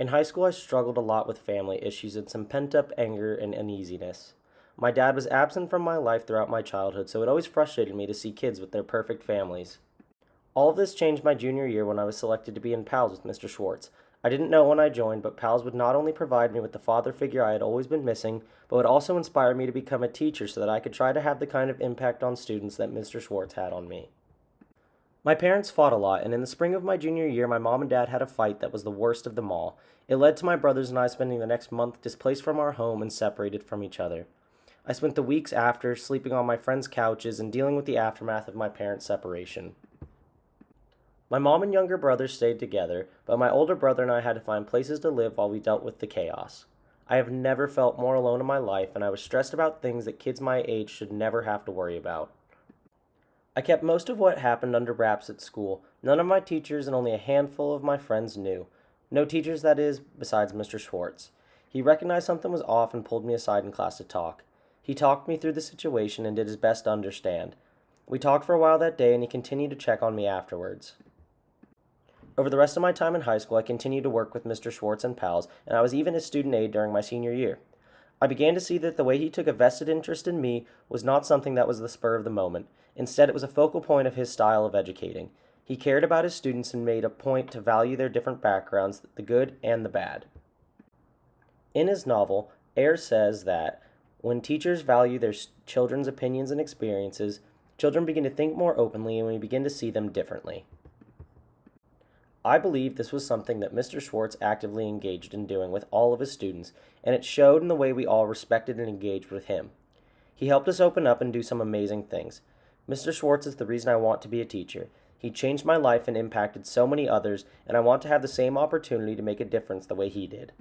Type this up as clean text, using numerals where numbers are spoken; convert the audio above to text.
In high school, I struggled a lot with family issues and some pent up anger and uneasiness. My dad was absent from my life throughout my childhood, so it always frustrated me to see kids with their perfect families. All of this changed my junior year when I was selected to be in PALS with Mr. Schwartz. I didn't know when I joined, but PALS would not only provide me with the father figure I had always been missing, but would also inspire me to become a teacher so that I could try to have the kind of impact on students that Mr. Schwartz had on me. My parents fought a lot, and in the spring of my junior year, my mom and dad had a fight that was the worst of them all. It led to my brothers and I spending the next month displaced from our home and separated from each other. I spent the weeks after sleeping on my friends' couches and dealing with the aftermath of my parents' separation. My mom and younger brother stayed together, but my older brother and I had to find places to live while we dealt with the chaos. I have never felt more alone in my life, and I was stressed about things that kids my age should never have to worry about. I kept most of what happened under wraps at school. None of my teachers and only a handful of my friends knew. No teachers, that is, besides Mr. Schwartz. He recognized something was off and pulled me aside in class to talk. He talked me through the situation and did his best to understand. We talked for a while that day, and he continued to check on me afterwards. Over the rest of my time in high school, I continued to work with Mr. Schwartz and pals, and I was even his student aide during my senior year. I began to see that the way he took a vested interest in me was not something that was the spur of the moment. Instead, it was a focal point of his style of educating. He cared about his students and made a point to value their different backgrounds, the good and the bad. In his novel, Eyre says that when teachers value their children's opinions and experiences, children begin to think more openly and we begin to see them differently. I believe this was something that Mr. Schwartz actively engaged in doing with all of his students, and it showed in the way we all respected and engaged with him. He helped us open up and do some amazing things. Mr. Schwartz is the reason I want to be a teacher. He changed my life and impacted so many others, and I want to have the same opportunity to make a difference the way he did.